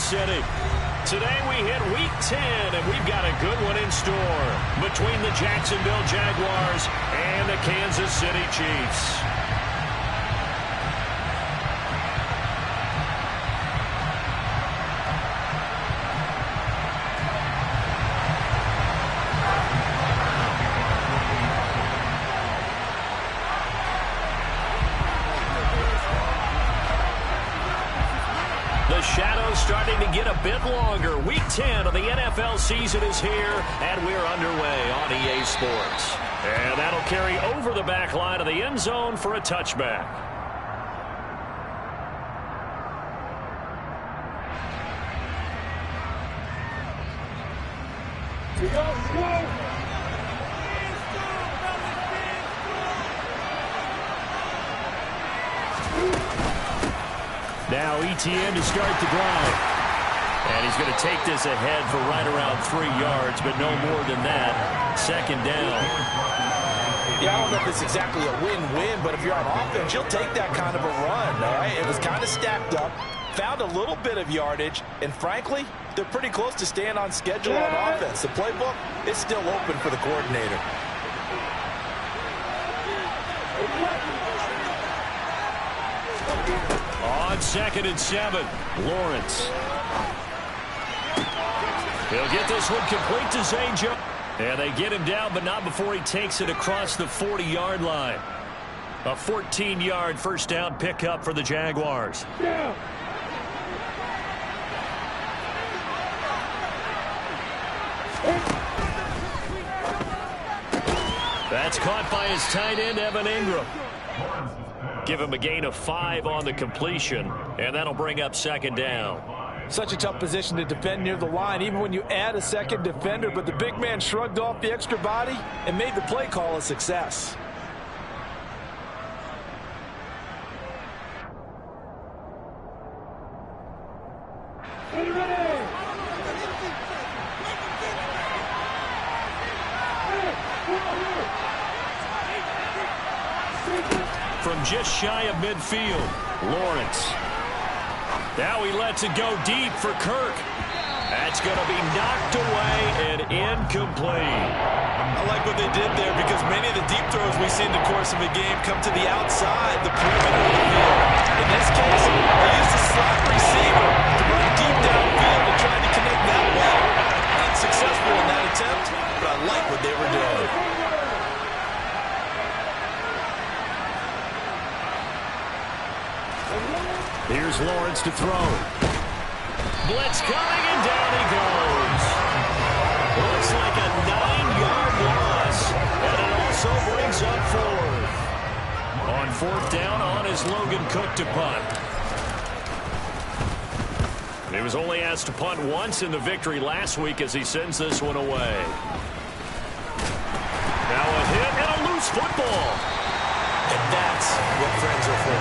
Kansas City. Today we hit Week 10, and we've got a good one in store between the Jacksonville Jaguars and the Kansas City Chiefs. The shadow's starting to get a bit longer. Week 10 of the NFL season is here, and we're underway on EA Sports. And that'll carry over the back line of the end zone for a touchback. Now ETN to start the drive. And he's going to take this ahead for right around 3 yards, but no more than that. Second down. Yeah, I don't know if it's exactly a win-win, but if you're on offense, you'll take that kind of a run, all right? It was kind of stacked up, found a little bit of yardage, and frankly, they're pretty close to staying on schedule on offense. The playbook is still open for the coordinator. On 2nd and 7, Lawrence. He'll get this one complete to Zay Jones. And they get him down, but not before he takes it across the 40-yard line. A 14-yard first down pickup for the Jaguars. That's caught by his tight end, Evan Ingram. Give him a gain of 5 on the completion, and that'll bring up second down. Such a tough position to defend near the line, even when you add a second defender, but the big man shrugged off the extra body and made the play call a success. From just shy of midfield, Lawrence. Now he lets it go deep for Kirk. That's going to be knocked away and incomplete. I like what they did there because many of the deep throws we see in the course of a game come to the outside, the perimeter of the field. In this case, they used a slot receiver to run deep downfield and try to connect that way. Unsuccessful in that attempt, but I like what they were doing. Here's Lawrence to throw. Blitz coming, and down he goes. Looks like a 9-yard loss, and it also brings up 4th. On 4th down, on is Logan Cook to punt. He was only asked to punt once in the victory last week as he sends this one away. Now a hit and a loose football. And that's what friends are for.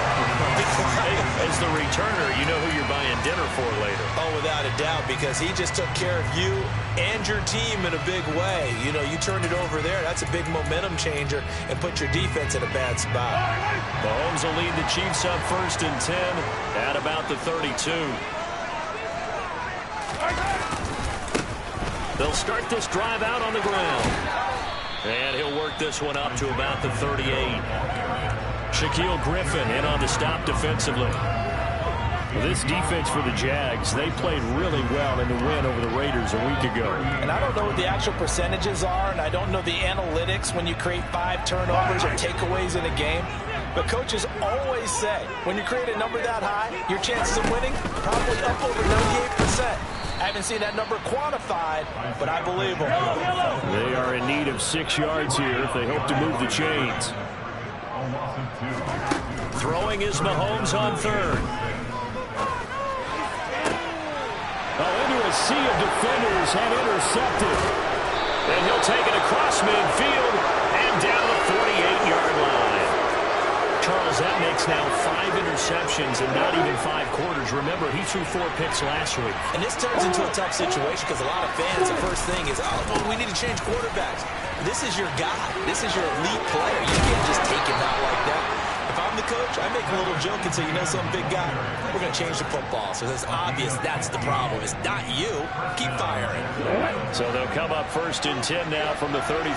As the returner, you know who you're buying dinner for later. Oh, without a doubt, because he just took care of you and your team in a big way. You know, you turned it over there. That's a big momentum changer and put your defense in a bad spot. Mahomes will lead the Chiefs up 1st and 10 at about the 32. They'll start this drive out on the ground. And he'll work this one up to about the 38. Shaquille Griffin in on the stop defensively. This defense for the Jags, they played really well in the win over the Raiders a week ago. And I don't know what the actual percentages are, and I don't know the analytics when you create 5 turnovers or takeaways in a game. But coaches always say, when you create a number that high, your chances of winning probably up over 98%. I haven't seen that number quantified, but I believe them. They are in need of 6 yards here if they hope to move the chains. Throwing is Mahomes on 3rd. Into a sea of defenders and intercepted. And he'll take it across midfield and down the 48-yard line. Charles, that makes now 5 interceptions and not even 5 quarters. Remember, he threw 4 picks last week. And this turns into a tough situation because a lot of fans, the first thing is, oh, well, we need to change quarterbacks. This is your guy. This is your elite player. You can't just take him out like that. If I'm the coach, I make a little joke and say, you know something, big guy? We're going to change the football. So it's obvious that's the problem. It's not you. Keep firing. So they'll come up 1st and 10 now from the 33.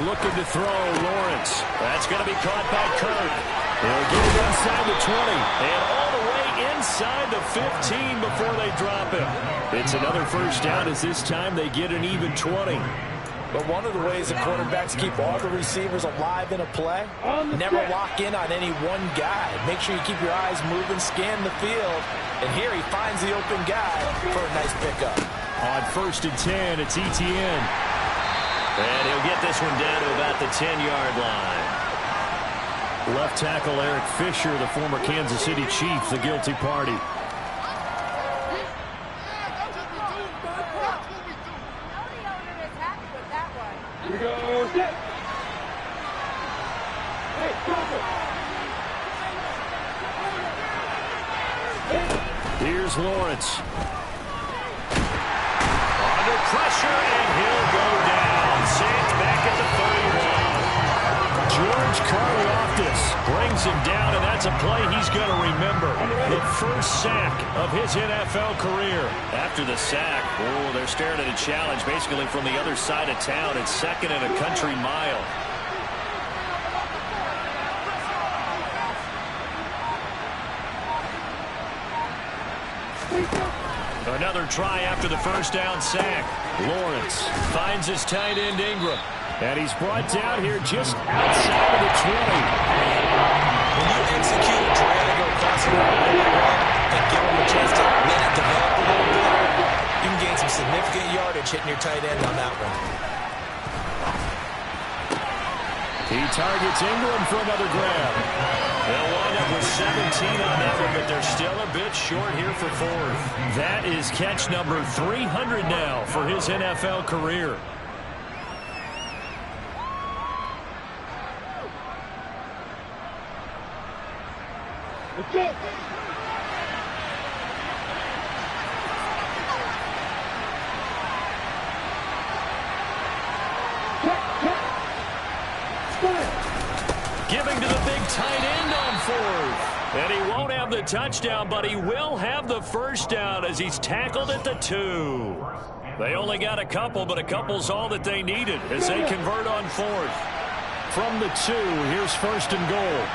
Looking to throw, Lawrence. That's going to be caught by Kirk. They'll get it inside the 20. And all the way inside the 15 before they drop him. It's another first down as this time they get an even 20. But one of the ways the quarterbacks keep all the receivers alive in a play, never lock in on any one guy. Make sure you keep your eyes moving, scan the field. And here he finds the open guy for a nice pickup. On 1st and 10, it's Etienne. And he'll get this one down to about the 10-yard line. Left tackle Eric Fisher, the former Kansas City Chief, the guilty party. Here's Lawrence. Under pressure, and he'll go down. Saints back at the 31. George Karlaftis brings him down, and that's a play he's going to remember. The first sack of his NFL career. After the sack, they're staring at a challenge basically from the other side of town. It's 2nd and a country mile. Another try after the first down sack. Lawrence finds his tight end Ingram. And he's brought down here just outside of the 20. When you execute a drag or passing really well and give him a chance to let it develop a little bit, you can gain some significant yardage hitting your tight end on that one. He targets Ingram for another grab. They'll wind up with 17 on that one, but they're still a bit short here for 4th. That is catch number 300 now for his NFL career. Let's go. Giving to the big tight end on 4th. And he won't have the touchdown, but he will have the first down as he's tackled at the 2. They only got a couple, but a couple's all that they needed as they convert on 4th. From the 2, here's 1st and goal.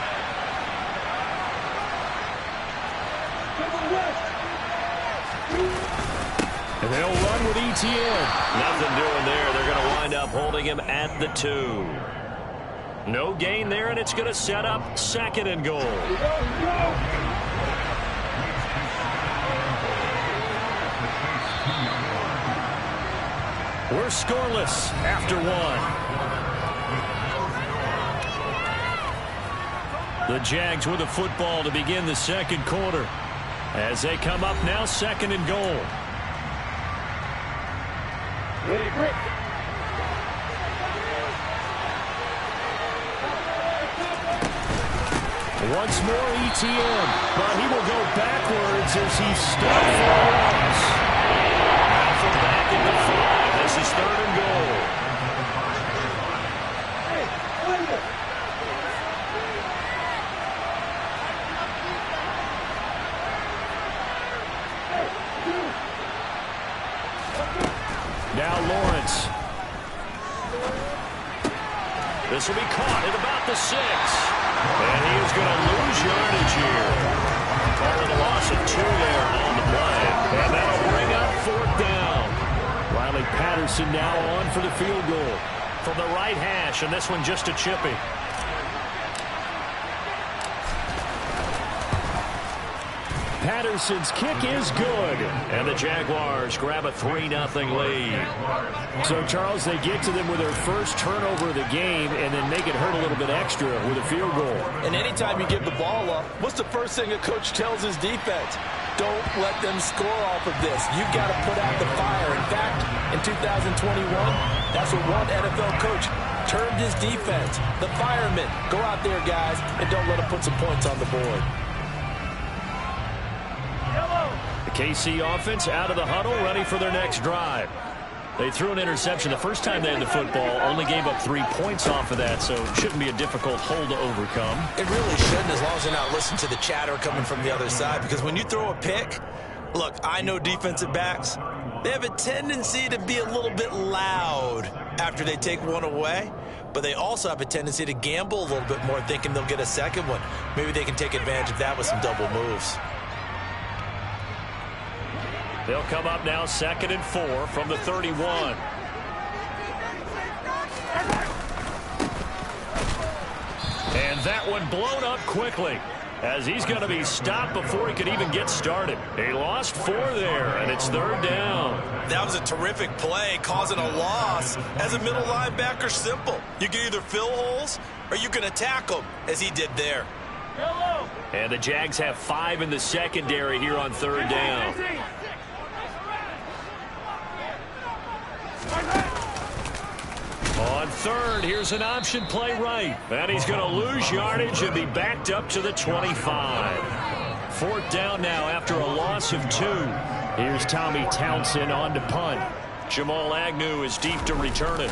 And they'll run with Etienne. Nothing doing there. They're going to wind up holding him at the 2. No gain there, and it's going to set up 2nd and goal. We're scoreless after 1. The Jags with the football to begin the 2nd quarter. As they come up now, 2nd and goal. Ready, break. Once more Etienne, but he will go backwards as he's stuck for a loss. Now from back in the 5, this is 3rd and goal. Now Lawrence. This will be caught at about the 6. And he is going to lose yardage here. Calling a loss of 2 there on the play. And that'll bring up 4th down. Riley Patterson now on for the field goal. From the right hash, and this one just a chippy. Patterson's kick is good. And the Jaguars grab a 3-0 lead. So, Charles, they get to them with their first turnover of the game and then make it hurt a little bit extra with a field goal. And anytime you give the ball up, what's the first thing a coach tells his defense? Don't let them score off of this. You've got to put out the fire. In fact, in 2021, that's what one NFL coach termed his defense. The firemen. Go out there, guys, and don't let them put some points on the board. The KC offense out of the huddle, ready for their next drive. They threw an interception the first time they had the football, only gave up 3 points off of that, so it shouldn't be a difficult hole to overcome. It really shouldn't, as long as you're not listening to the chatter coming from the other side, because when you throw a pick, look, I know defensive backs, they have a tendency to be a little bit loud after they take one away, but they also have a tendency to gamble a little bit more, thinking they'll get a second one. Maybe they can take advantage of that with some double moves. They'll come up now 2nd and 4 from the 31. And that one blown up quickly, as he's going to be stopped before he could even get started. He lost 4 there, and it's 3rd down. That was a terrific play, causing a loss. As a middle linebacker, simple. You can either fill holes or you can attack them, as he did there. And the Jags have 5 in the secondary here on 3rd down. On 3rd, here's an option play right. And he's going to lose yardage and be backed up to the 25. 4th down now after a loss of 2. Here's Tommy Townsend on to punt. Jamal Agnew is deep to return it.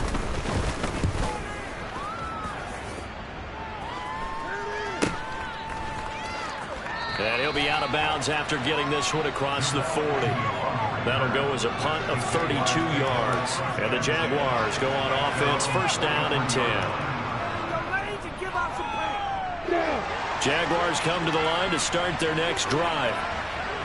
And he'll be out of bounds after getting this one across the 40. That'll go as a punt of 32 yards. And the Jaguars go on offense, 1st down and 10. Jaguars come to the line to start their next drive.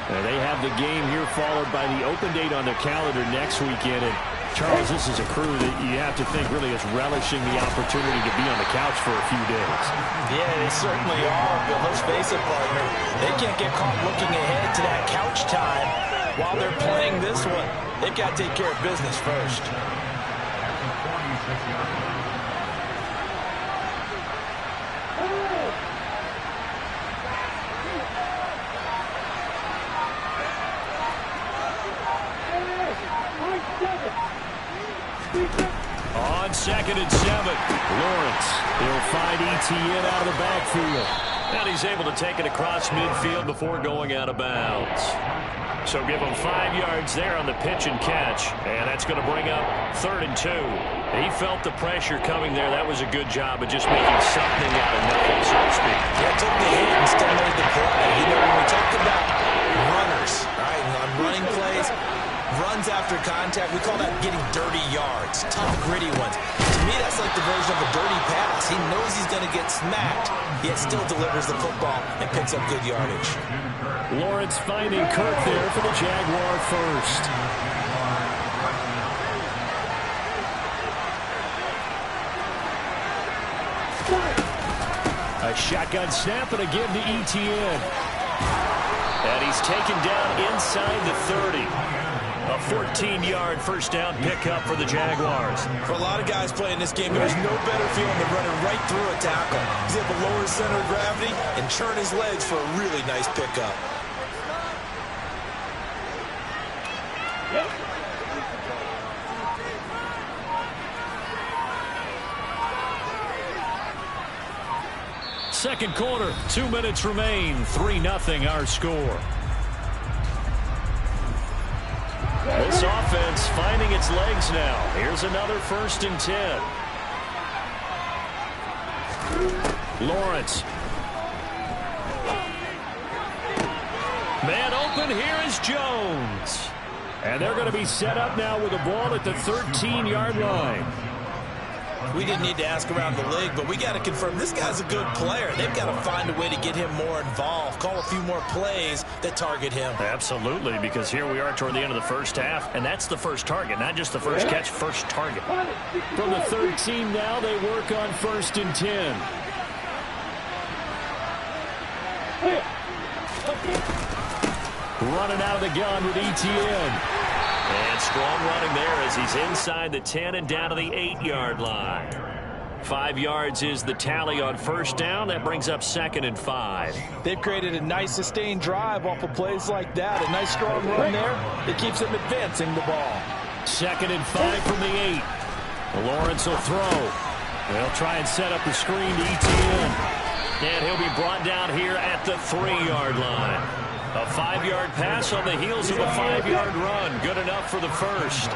And they have the game here followed by the open date on their calendar next weekend. And Charles, this is a crew that you have to think really is relishing the opportunity to be on the couch for a few days. Yeah, they certainly are, but let's face it, partner, they can't get caught looking ahead to that couch time while they're playing this one. They've got to take care of business first. On 2nd and 7, Lawrence. He'll find Etienne out of the backfield. And he's able to take it across midfield before going out of bounds. So give him 5 yards there on the pitch and catch. And that's going to bring up 3rd and 2. He felt the pressure coming there. That was a good job of just making something out of nothing, so to speak. Yeah, took the hit and still made the play. You know, when we talk about runners, right, on running plays, runs after contact, we call that getting dirty yards, tough, gritty ones. To me, that's like the version of a dirty pass. He knows he's going to get smacked, yet still delivers the football and picks up good yardage. Lawrence finding Kirk there for the Jaguar first. A shotgun snap and again to Etienne. And he's taken down inside the 30. A 14-yard 1st down pickup for the Jaguars. For a lot of guys playing this game, there's no better feeling than running right through a tackle. He's able to lower his center of gravity and churn his legs for a really nice pickup. Second quarter, 2 minutes remain, 3-0 our score. This offense finding its legs now. Here's another 1st and 10. Lawrence. Man open, here is Jones. And they're going to be set up now with a ball at the 13-yard line. We didn't need to ask around the league, but we got to confirm this guy's a good player. They've got to find a way to get him more involved, call a few more plays that target him. Absolutely, because here we are toward the end of the first half, and that's the first target, not just the first catch, first target. From the 13 now, they work on 1st and 10. Running out of the gun with Etienne. And strong running there as he's inside the 10 and down to the 8-yard line. 5 yards is the tally on 1st down. That brings up 2nd and 5. They've created a nice sustained drive off of plays like that. A nice strong run there. It keeps them advancing the ball. 2nd and 5 from the 8. Lawrence will throw. They'll try and set up the screen to Etienne. And he'll be brought down here at the 3-yard line. A 5-yard pass on the heels of a 5-yard run. Good enough for the first.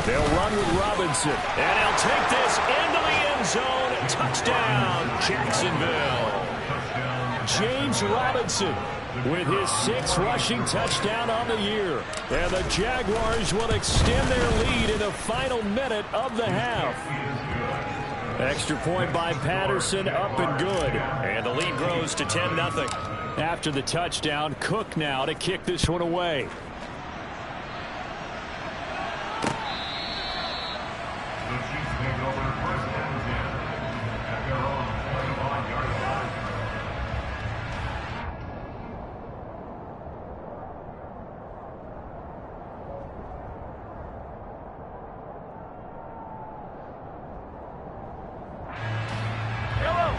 They'll run with Robinson. And he'll take this into the end zone. Touchdown, Jacksonville. James Robinson with his 6th rushing touchdown on the year. And the Jaguars will extend their lead in the final minute of the half. Extra point by Patterson, up and good. And the lead grows to 10-0. After the touchdown, Cook now to kick this one away.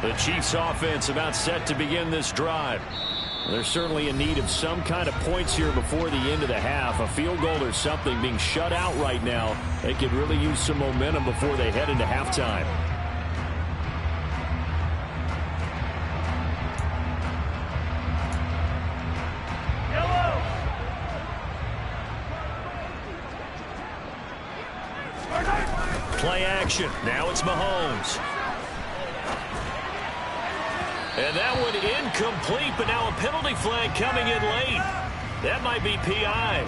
The Chiefs offense about set to begin this drive. They're certainly in need of some kind of points here before the end of the half. A field goal or something, being shut out right now. They could really use some momentum before they head into halftime. Play action. Now it's Mahomes. And that one incomplete, but now a penalty flag coming in late. That might be PI.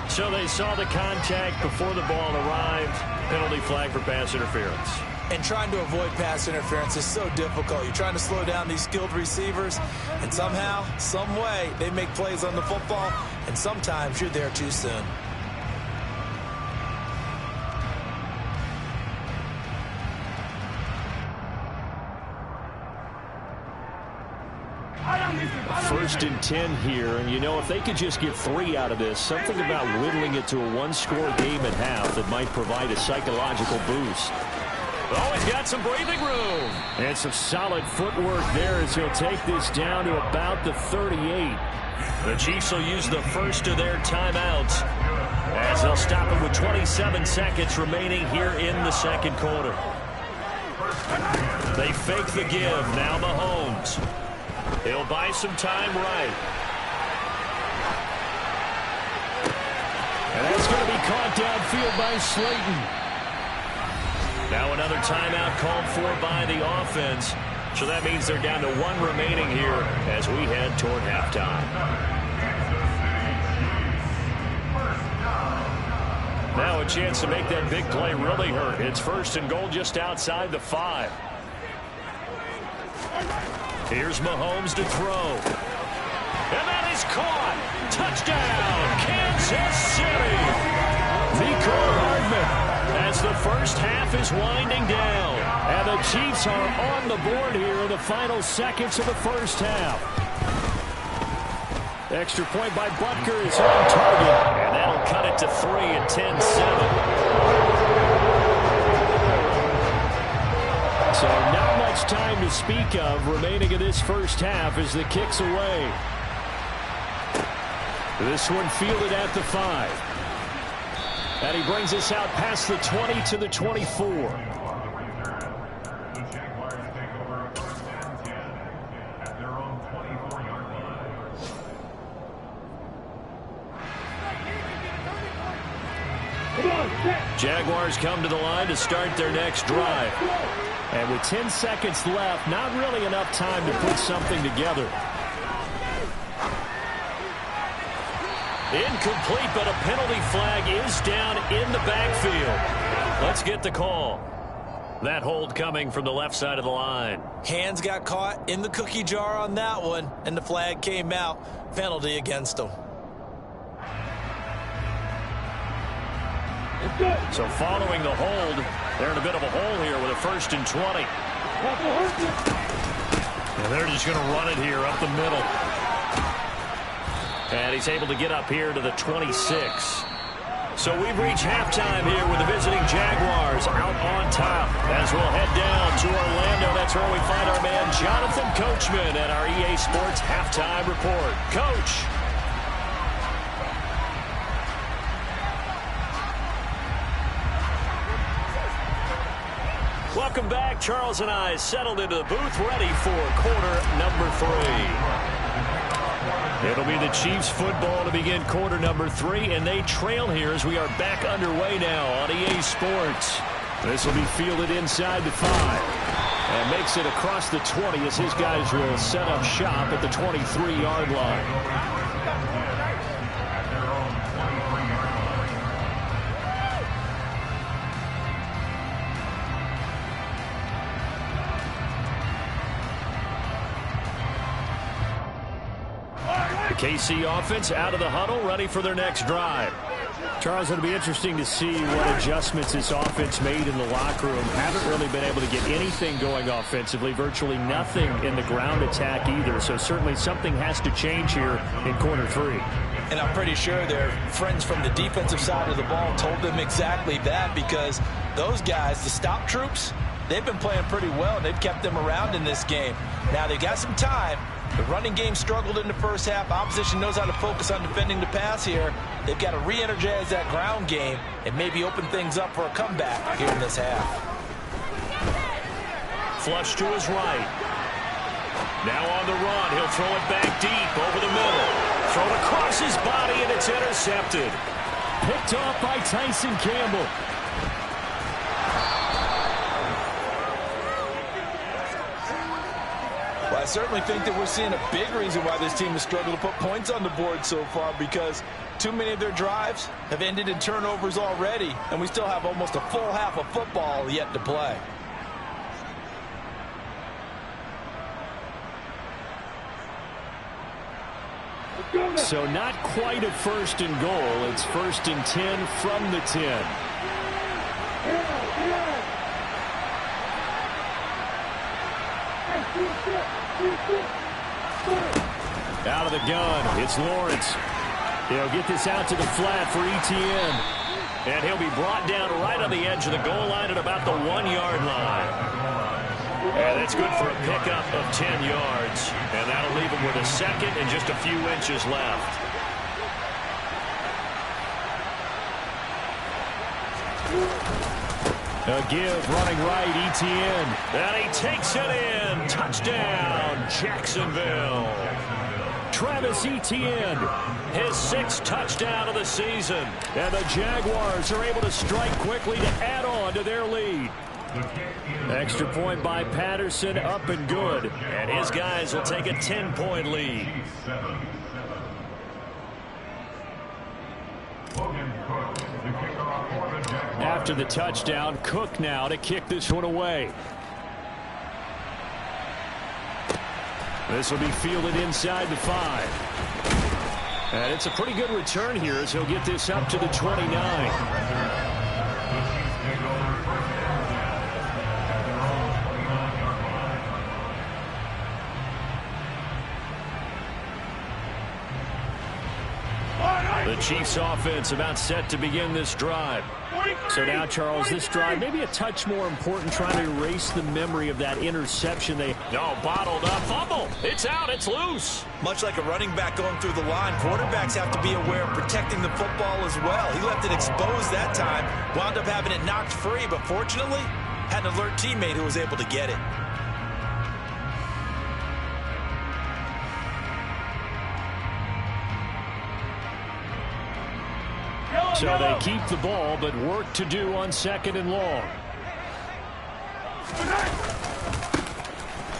So they saw the contact before the ball arrived. Penalty flag for pass interference. And trying to avoid pass interference is so difficult. You're trying to slow down these skilled receivers, and somehow, some way, they make plays on the football, and sometimes you're there too soon. First and 10 here, and you know, if they could just get 3 out of this, something about whittling it to a 1-score game at half that might provide a psychological boost. Oh, he's got some breathing room. And some solid footwork there as he'll take this down to about the 38. The Chiefs will use the first of their timeouts as they'll stop it with 27 seconds remaining here in the second quarter. They fake the give. Now Mahomes. He'll buy some time right. And that's going to be caught downfield by Slayton. Now another timeout called for by the offense. So that means they're down to 1 remaining here as we head toward halftime. Now a chance to make that big play really hurt. It's 1st and goal just outside the 5. Here's Mahomes to throw. And that is caught. Touchdown, Kansas City. Mecole Hardman as the first half is winding down. And the Chiefs are on the board here in the final seconds of the first half. Extra point by Butker is on target. And that'll cut it to 3 at 10-7. So not much time to speak of remaining in this first half as the kick's away. This one fielded at the 5. And he brings us out past the 20 to the 24. Jaguars come to the line to start their next drive. And with 10 seconds left, not really enough time to put something together. Incomplete, but a penalty flag is down in the backfield. Let's get the call. That hold coming from the left side of the line. Hands got caught in the cookie jar on that one, and the flag came out. Penalty against them. So following the hold, they're in a bit of a hole here with a 1st and 20. And they're just going to run it here up the middle. And he's able to get up here to the 26. So we've reached halftime here with the visiting Jaguars out on top. As we'll head down to Orlando, that's where we find our man Jonathan Coachman at our EA Sports Halftime Report. Coach. Welcome back. Charles and I settled into the booth ready for quarter number 3. It'll be the Chiefs football to begin quarter number 3, and they trail here as we are back underway now on EA Sports. This will be fielded inside the 5. And makes it across the 20 as his guys will set up shop at the 23-yard line. The KC offense out of the huddle, ready for their next drive. Charles, it'll be interesting to see what adjustments this offense made in the locker room. Haven't really been able to get anything going offensively, virtually nothing in the ground attack either. So certainly something has to change here in quarter 3. And I'm pretty sure their friends from the defensive side of the ball told them exactly that, because those guys, the stop troops, they've been playing pretty well, and they've kept them around in this game. Now they've got some time. The running game struggled in the first half. Opposition knows how to focus on defending the pass here. They've got to re-energize that ground game and maybe open things up for a comeback here in this half. Flush to his right. Now on the run. He'll throw it back deep over the middle. Thrown across his body, and it's intercepted. Picked off by Tyson Campbell. Well, I certainly think that we're seeing a big reason why this team has struggled to put points on the board so far, because too many of their drives have ended in turnovers already, and we still have almost a full half of football yet to play. So not quite a 1st and goal. It's 1st and 10 from the 10. Out of the gun, it's Lawrence. He'll get this out to the flat for Etienne. And he'll be brought down right on the edge of the goal line at about the 1-yard line. And that's good for a pickup of 10 yards. And that'll leave him with a 2nd and just a few inches left. A give, running right, Etienne. And he takes it in. Touchdown, Jacksonville. Travis Etienne, his 6th touchdown of the season. And the Jaguars are able to strike quickly to add on to their lead. Extra point by Patterson, up and good. And his guys will take a 10-point lead. After the touchdown, Cook now to kick this one away. This will be fielded inside the 5. And it's a pretty good return here as he'll get this up to the 29. The Chiefs offense about set to begin this drive. So now, Charles, this drive maybe a touch more important, trying to erase the memory of that interception. Bottled up, fumble. It's out, it's loose. Much like a running back going through the line, quarterbacks have to be aware of protecting the football as well. He left it exposed that time, wound up having it knocked free, but fortunately, had an alert teammate who was able to get it. So they keep the ball, but work to do on 2nd and long.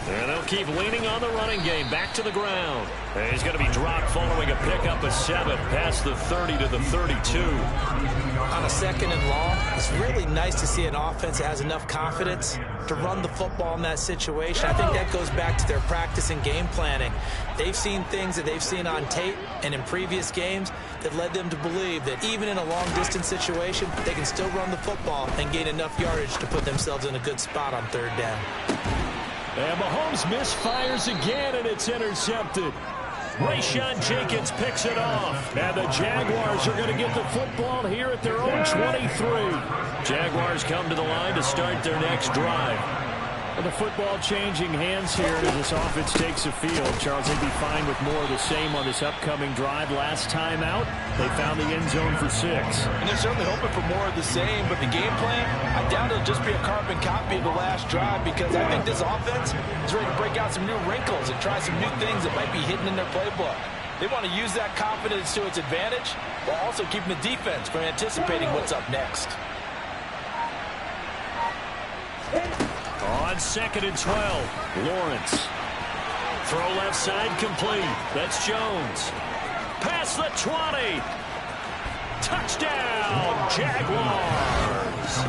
And they'll keep leaning on the running game. Back to the ground. And he's going to be dropped following a pickup of 7 past the 30 to the 32. On a 2nd and long, it's really nice to see an offense that has enough confidence to run the football in that situation. I think that goes back to their practice and game planning. They've seen things that they've seen on tape and in previous games that led them to believe that even in a long-distance situation, they can still run the football and gain enough yardage to put themselves in a good spot on 3rd down. And Mahomes misfires again, and it's intercepted. Rayshawn Jenkins picks it off. And the Jaguars are going to get the football here at their own 23. Jaguars come to the line to start their next drive. Well, the football changing hands here as this offense takes the field. Charles, they'd be fine with more of the same on this upcoming drive. Last time out, they found the end zone for 6. And they're certainly hoping for more of the same, but the game plan, I doubt it'll just be a carbon copy of the last drive, because I think this offense is ready to break out some new wrinkles and try some new things that might be hidden in their playbook. They want to use that confidence to its advantage while also keeping the defense from anticipating what's up next. On 2nd and 12, Lawrence. Throw left side complete. That's Jones. Past the 20. Touchdown, Jaguars.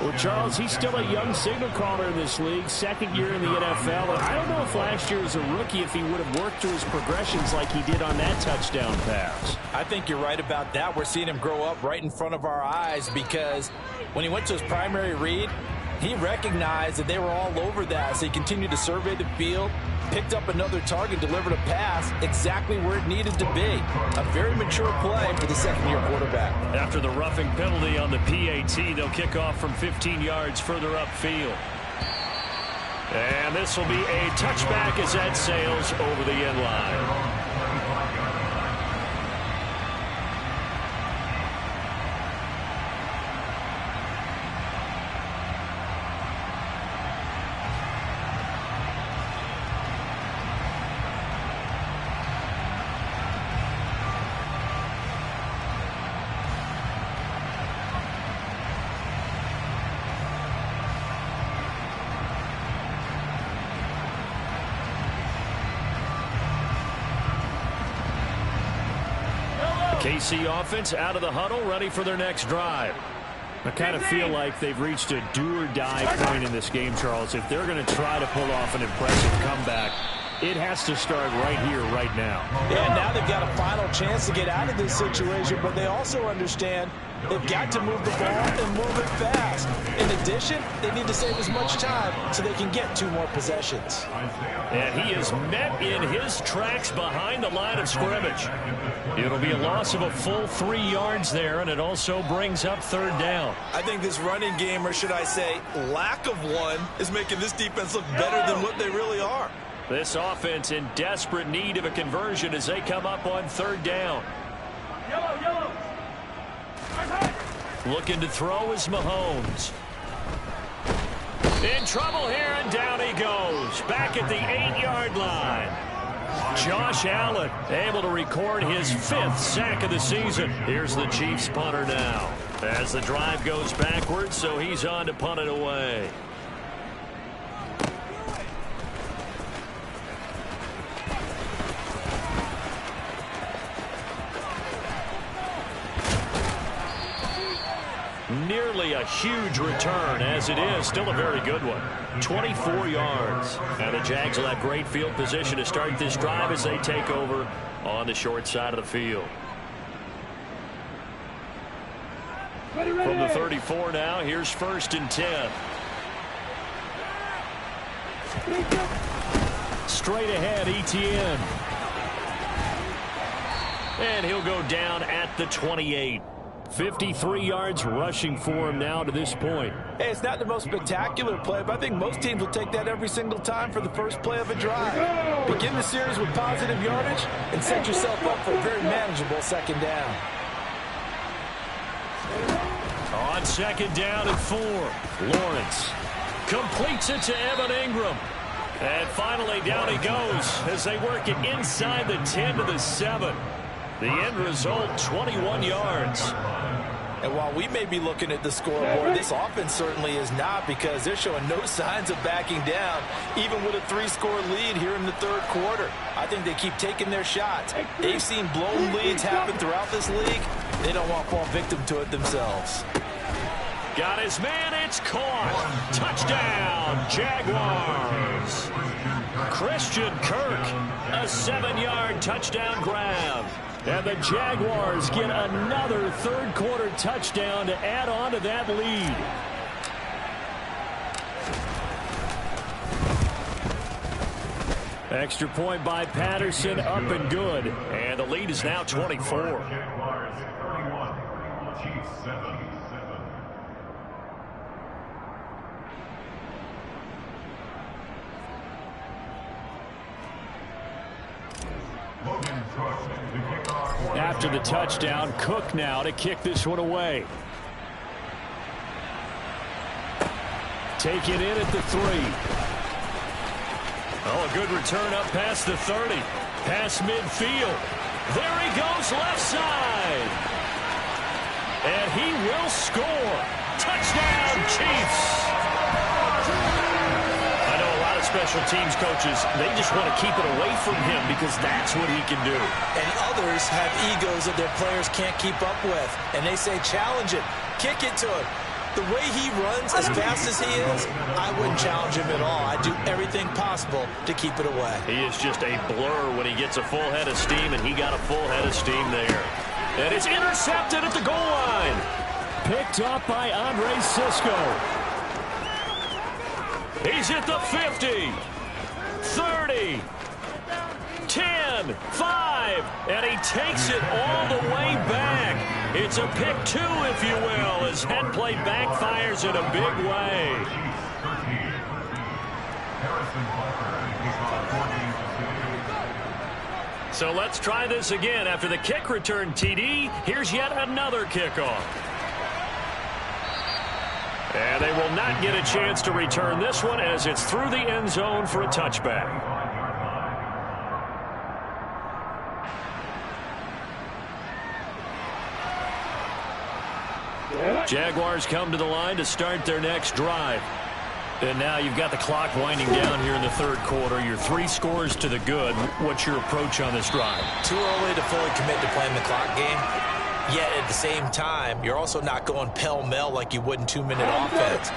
Well, Charles, he's still a young signal caller in this league, 2nd year in the NFL. And I don't know if last year as a rookie if he would have worked through his progressions like he did on that touchdown pass. I think you're right about that. We're seeing him grow up right in front of our eyes, because when he went to his primary read, he recognized that they were all over that. So he continued to survey the field, picked up another target, delivered a pass exactly where it needed to be. A very mature play for the 2nd-year quarterback. After the roughing penalty on the PAT, they'll kick off from 15 yards further upfield. And this will be a touchback as that sails over the end line. KC offense out of the huddle, ready for their next drive. I kind of feel like they've reached a do-or-die point in this game, Charles. If they're going to try to pull off an impressive comeback, it has to start right here, right now. Yeah, now they've got a final chance to get out of this situation, but they also understand they've got to move the ball and move it fast. In addition, they need to save as much time so they can get 2 more possessions. And he is met in his tracks behind the line of scrimmage. It'll be a loss of a full 3 yards there, and it also brings up 3rd down. I think this running game, or should I say lack of one, is making this defense look better than what they really are. This offense in desperate need of a conversion as they come up on 3rd down. Looking to throw is Mahomes. In trouble here, and down he goes. Back at the 8-yard line. Josh Allen able to record his 5th sack of the season. Here's the Chiefs punter now as the drive goes backwards, so he's on to punt it away. Nearly a huge return, as it is still a very good one. 24 yards. And the Jags will have great field position to start this drive as they take over on the short side of the field. From the 34 now, here's 1st and 10. Straight ahead, Etienne. And he'll go down at the 28. 53 yards rushing for him now to this point. Hey, it's not the most spectacular play, but I think most teams will take that every single time for the first play of a drive. Begin the series with positive yardage and set yourself up for a very manageable 2nd down. On 2nd down and 4, Lawrence completes it to Evan Ingram. And finally down he goes as they work it inside the 10 to the 7. The end result, 21 yards. And while we may be looking at the scoreboard, this offense certainly is not, because they're showing no signs of backing down, even with a 3-score lead here in the 3rd quarter. I think they keep taking their shots. They've seen blown leads happen throughout this league. They don't want to fall victim to it themselves. Got his man, it's caught. Touchdown, Jaguars. Christian Kirk, a 7-yard touchdown grab. And the Jaguars get another 3rd quarter touchdown to add on to that lead. Extra point by Patterson, up and good. And the lead is now 24. after the touchdown. Cook now to kick this one away. Take it in at the 3. Oh, a good return up past the 30. Past midfield. There he goes left side. And he will score. Touchdown, Chiefs. I know a lot of special teams coaches, they just want to keep it away from him because that's what he can do. And others have egos that their players can't keep up with. And they say, challenge it. Kick it to him. The way he runs as fast as he is, I wouldn't challenge him at all. I'd do everything possible to keep it away. He is just a blur when he gets a full head of steam, and he got a full head of steam there. And it's intercepted at the goal line. Picked up by Andre Cisco. He's at the 50, 30, 10, 5, and he takes it all the way back. It's a pick 2, if you will, as head play backfires in a big way. So let's try this again. After the kick return TD, here's yet another kickoff. And they will not get a chance to return this one as it's through the end zone for a touchback. Jaguars come to the line to start their next drive. And now you've got the clock winding down here in the third quarter. You're 3 scores to the good. What's your approach on this drive? Too early to fully commit to playing the clock game. Yet at the same time, you're also not going pell-mell like you would in 2-minute offense.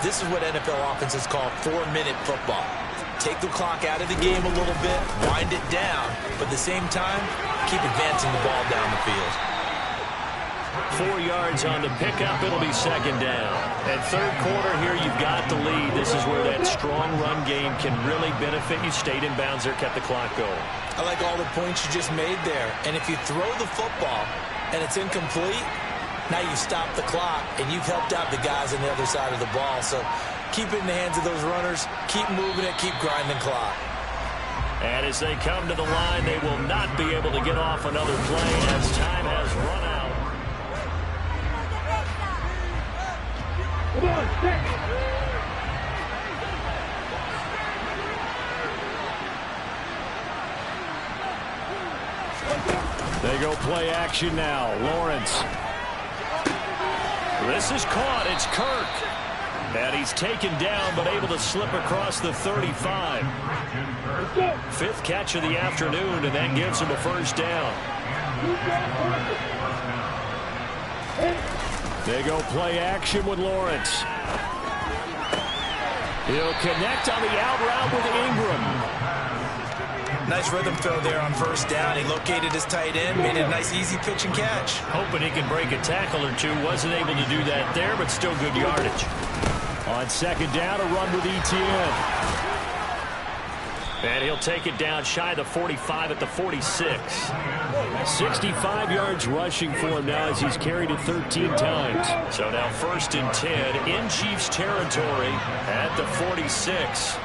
This is what NFL offenses call 4-minute football. Take the clock out of the game a little bit, wind it down, but at the same time, keep advancing the ball down the field. 4 yards on the pickup. It'll be second down. At third quarter here, you've got the lead. This is where that strong run game can really benefit you. Stayed in bounds there, kept the clock going. I like all the points you just made there. And if you throw the football and it's incomplete, now you stop the clock and you've helped out the guys on the other side of the ball. So keep it in the hands of those runners. Keep moving it. Keep grinding clock. And as they come to the line, they will not be able to get off another play as time has run out. Come on, stick. They go play action now. Lawrence. This is caught. It's Kirk. And he's taken down but able to slip across the 35. 5th catch of the afternoon, and that gives him a first down. They go play action with Lawrence. He'll connect on the out route with Ingram. Nice rhythm throw there on first down. He located his tight end, made it a nice easy pitch and catch. Hoping he can break a tackle or two. Wasn't able to do that there, but still good yardage. On second down, a run with Etienne. And he'll take it down shy of the 45 at the 46. 65 yards rushing for him now as he's carried it 13 times. So now 1st and 10 in Chiefs territory at the 46.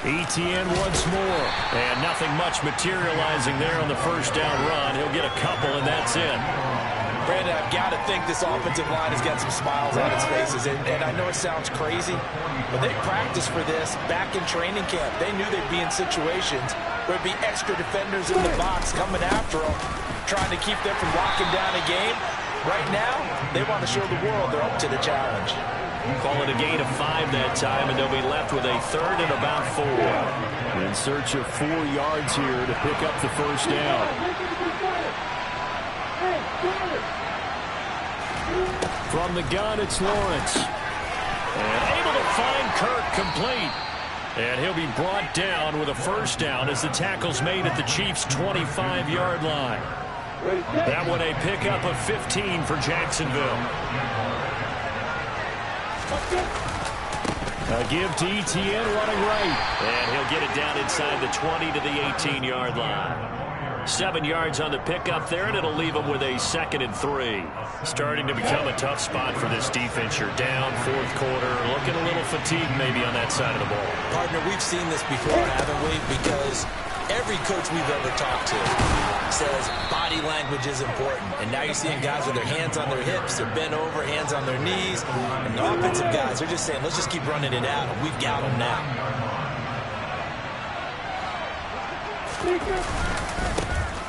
Etienne once more. And nothing much materializing there on the first down run. He'll get a couple, and that's it. Brandon, I've got to think this offensive line has got some smiles on its faces. And I know it sounds crazy, but they practiced for this back in training camp. They knew they'd be in situations where there'd be extra defenders in the box coming after them, trying to keep them from locking down a game. Right now, they want to show the world they're up to the challenge. Call it a gain of 5 that time, and they'll be left with a 3rd and about 4. In search of 4 yards here to pick up the first down. From the gun, it's Lawrence. And able to find Kirk complete. And he'll be brought down with a first down as the tackle's made at the Chiefs' 25-yard line. That one a pickup of 15 for Jacksonville. A give to Etienne running right. And he'll get it down inside the 20 to the 18-yard line. 7 yards on the pickup there, and it'll leave them with a 2nd and 3. Starting to become a tough spot for this defense. You're down 4th quarter, looking a little fatigued maybe on that side of the ball. Partner, we've seen this before, haven't we? Because Every coach we've ever talked to says body language is important. And now you're seeing guys with their hands on their hips, they're bent over, hands on their knees. And the offensive guys are just saying, let's just keep running it at them. We've got them now.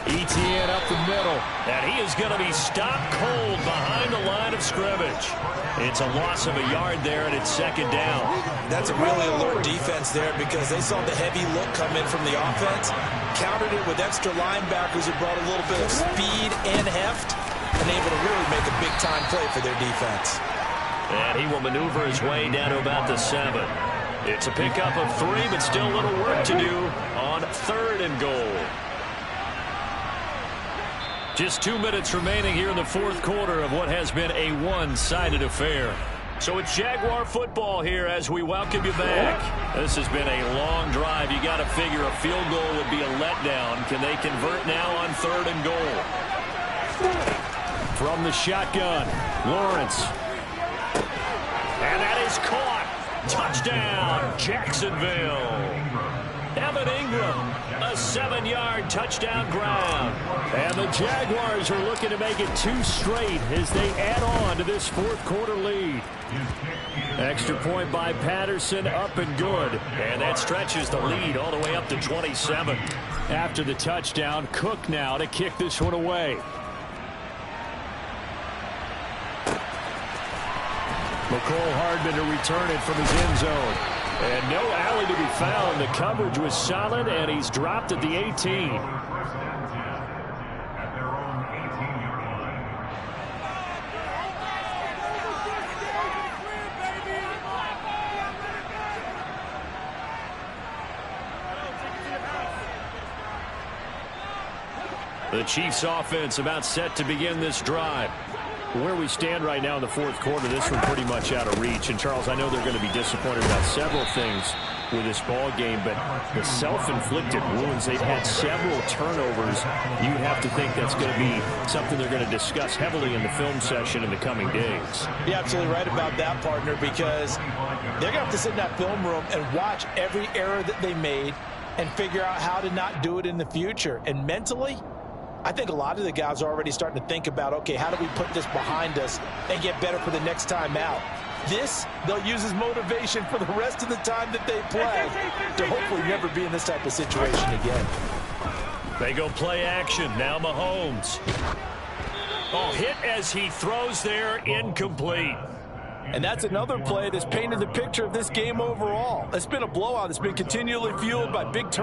Etienne up the middle, and he is going to be stopped cold behind the line of scrimmage. It's a loss of a yard there, and it's second down. That's a really alert defense there because they saw the heavy look come in from the offense, countered it with extra linebackers who brought a little bit of speed and heft, and able to really make a big-time play for their defense. And he will maneuver his way down to about the 7. It's a pickup of 3, but still a little work to do on 3rd and goal. Just 2 minutes remaining here in the fourth quarter of what has been a one-sided affair. So it's Jaguar football here as we welcome you back. This has been a long drive. You got to figure a field goal would be a letdown. Can they convert now on 3rd and goal? From the shotgun, Lawrence. And that is caught. Touchdown, Jacksonville. Evan Ingram, a 7-yard touchdown grab. And the Jaguars are looking to make it 2 straight as they add on to this fourth quarter lead. Extra point by Patterson, up and good. And that stretches the lead all the way up to 27. After the touchdown, Cook now to kick this one away. McCole Hardman to return it from his end zone. And no alley to be found. The coverage was solid, and he's dropped at the 18. The Chiefs offense about set to begin this drive. Where we stand right now in the fourth quarter, this one pretty much out of reach. And, Charles, I know they're going to be disappointed about several things with this ball game, but the self-inflicted wounds, they've had several turnovers. You'd have to think that's going to be something they're going to discuss heavily in the film session in the coming days. You're absolutely right about that, partner, because they're going to have to sit in that film room and watch every error that they made and figure out how to not do it in the future. And mentally, I think a lot of the guys are already starting to think about, okay, how do we put this behind us and get better for the next time out? This, they'll use as motivation for the rest of the time that they play to hopefully never be in this type of situation again. They go play action. Now Mahomes. Oh, hit as he throws there, incomplete. And that's another play that's painted the picture of this game overall. It's been a blowout. It's been continually fueled by big turnovers.